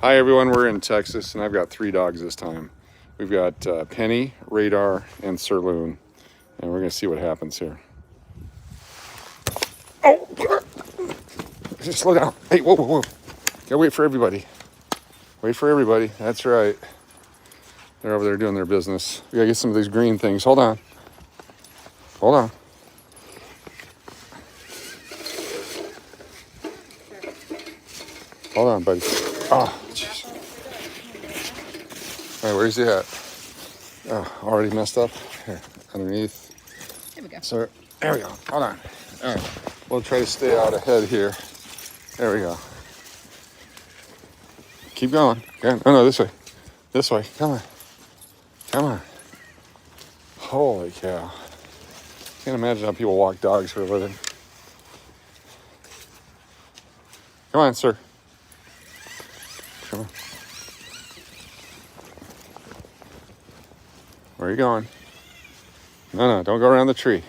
Hi everyone, we're in Texas and I've got 3 dogs this time. We've got Penny, Radar, and Sir Loon. And we're gonna see what happens here. Oh! Just slow down. Hey, whoa, whoa, whoa. Gotta wait for everybody. Wait for everybody, that's right. They're over there doing their business. We gotta get some of these green things. Hold on. Hold on. Hold on, buddy. Oh, jeez. All right, where's he at? Oh, already messed up. Here, underneath. There we go. So, there we go. Hold on. All right. We'll try to stay out ahead here. There we go. Keep going. Okay. Oh, no, this way. This way. Come on. Come on. Holy cow. Can't imagine how people walk dogs for a living. Come on, sir. Come on. Where are you going? No, don't go around the tree.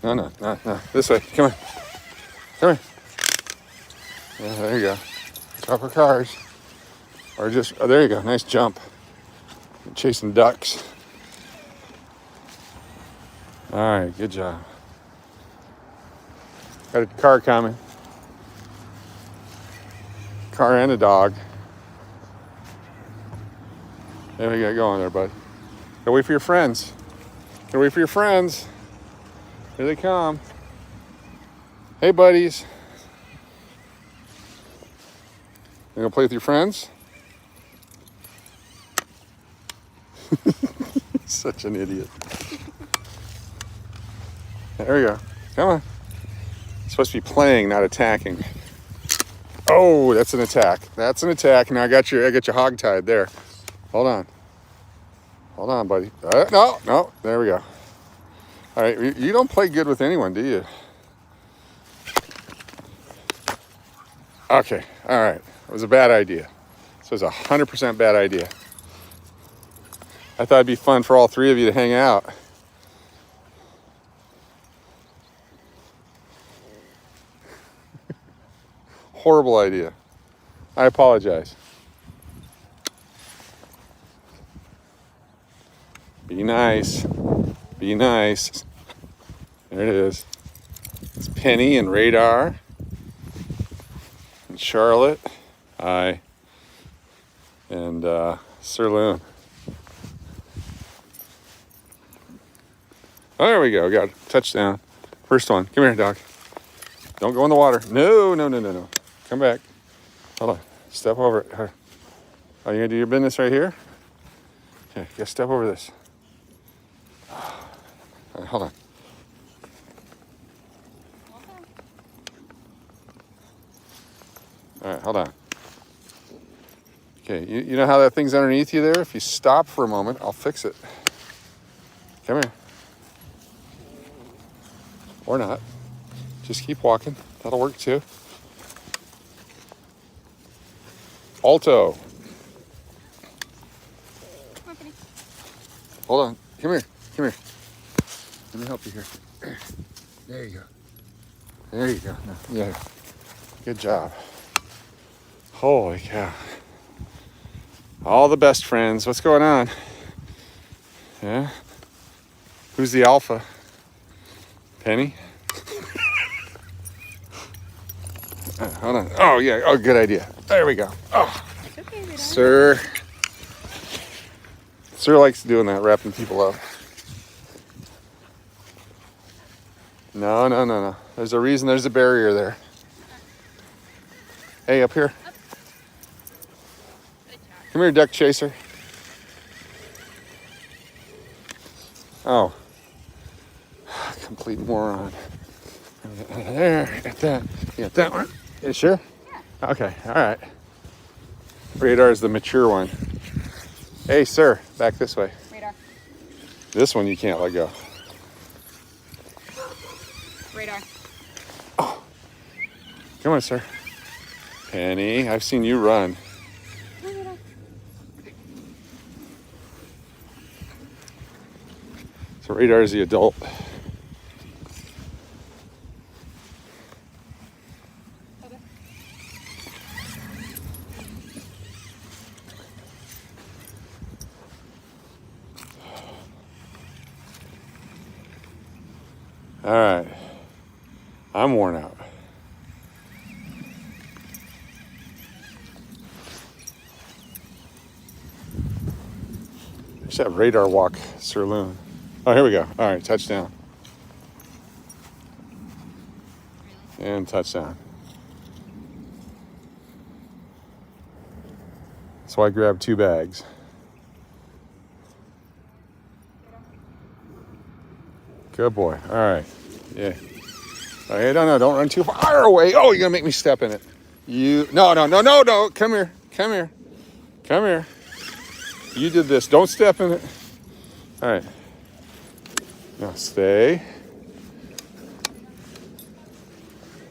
No. This way. Come on. Come here. Yeah, there you go. Stop our cars. Or just, oh, there you go. Nice jump. Chasing ducks. All right, good job. Got a car coming. Car and a dog. There we go. Go on there, bud. Go wait for your friends. Go wait for your friends. Here they come. Hey, buddies. You gonna play with your friends? Such an idiot. There we go. Come on. It's supposed to be playing, not attacking. Oh, that's an attack. That's an attack. Now I got you hog-tied there. Hold on. Hold on, buddy. No. There we go. All right, you don't play good with anyone, do you? Okay, all right. It was a bad idea. This was 100% bad idea. I thought it'd be fun for all 3 of you to hang out. Horrible idea. I apologize. Be nice. Be nice. There it is. It's Penny and Radar. And Charlotte. Hi. And Sir Loon. Oh, there we go. Got a touchdown. First one. Come here, dog. Don't go in the water. No. Come back. Hold on. Step over it. Oh, you gonna do your business right here? Okay, just step over this. All right, hold on. All right, hold on. Okay, you know how that thing's underneath you there? If you stop for a moment, I'll fix it. Come here. Or not. Just keep walking. That'll work too. Alto. Hold on. Come here. Let me help you here. There you go. No, yeah. Good job. Holy cow. All the best friends. What's going on? Yeah? Who's the alpha? Penny? Hold on. Oh, yeah. Oh, good idea. There we go. Oh. Okay, Sir likes doing that, wrapping people up. No. There's a reason there's a barrier there. Hey, up here. Come here, duck chaser. Oh. Complete moron. There, got that. You got that one? You sure? Yeah. Okay, all right. Radar is the mature one. Hey, sir, back this way. Radar. This one you can't let go. Radar. Oh. Come on, sir. Penny, I've seen you run. Radar. So Radar is the adult. All right. I'm worn out. I should have radar walk Sir Loon. Oh, here we go. All right, touchdown. And touchdown. So I grabbed 2 bags. Good boy. All right. Yeah. Okay, no, don't run too far away. Oh, you're gonna make me step in it. No. Come here. You did this. Don't step in it. All right. Now stay.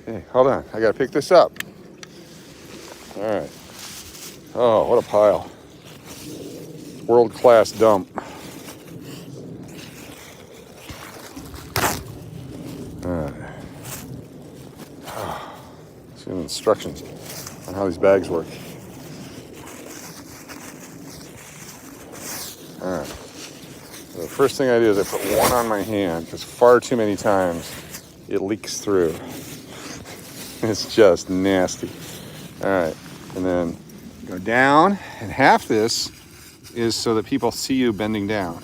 Hey, hold on. I gotta pick this up. All right. Oh, what a pile. World-class dump. All right. See the instructions on how these bags work. All right. So the first thing I do is I put one on my hand because far too many times it leaks through. It's just nasty. All right. And then go down, and half this is so that people see you bending down.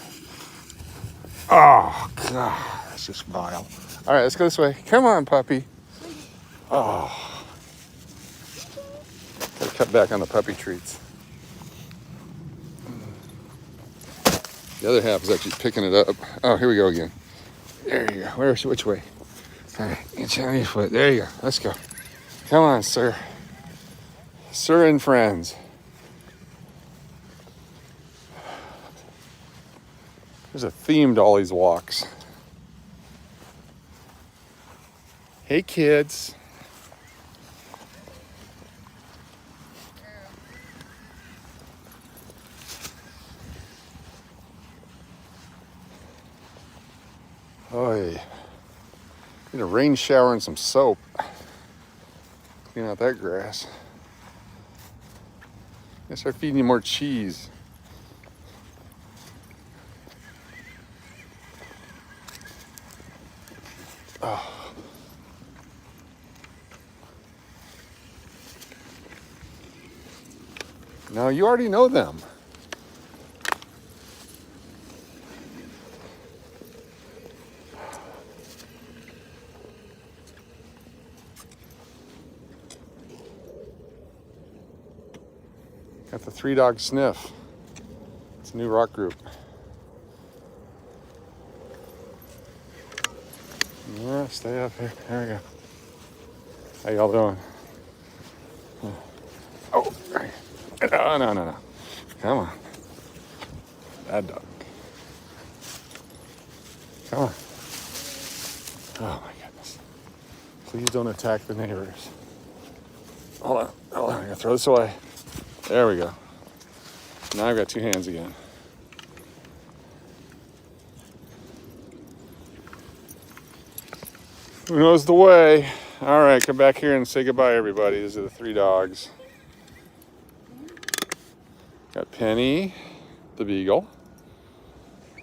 Oh, God, that's just vile. All right, let's go this way. Come on, puppy. Oh. Gotta cut back on the puppy treats. The other half is actually picking it up. Oh, here we go again. There you go. Which way? All right, get you on your foot. There you go. Let's go. Come on, sir. Sir and friends. There's a theme to all these walks. Hey, kids. Oy. Need a rain shower and some soap. Clean out that grass. I start feeding you more cheese. Oh. No, you already know them. Got the 3 dog sniff. It's a new rock group. Yeah, stay up here. There we go. How y'all doing? Oh, no. Come on. Bad dog. Come on. Oh my goodness. Please don't attack the neighbors. Hold on. I gotta throw this away. There we go. Now I've got 2 hands again. Who knows the way? All right, come back here and say goodbye, everybody. These are the 3 dogs. Got Penny, the beagle.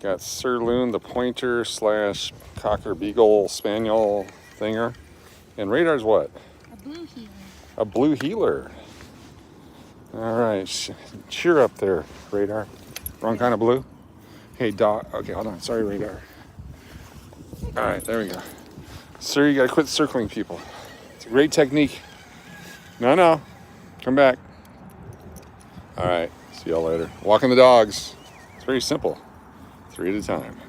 Got Sir Loon, the pointer / cocker beagle spaniel thinger. And Radar's what? A blue healer. A blue healer. All right, cheer up there, Radar. Wrong kind of blue? Hey, dog. Okay, hold on. Sorry, Radar. All right, there we go. Sir, you gotta quit circling people. It's a great technique. No. Come back. All right, see y'all later. Walking the dogs. It's very simple. 3 at a time.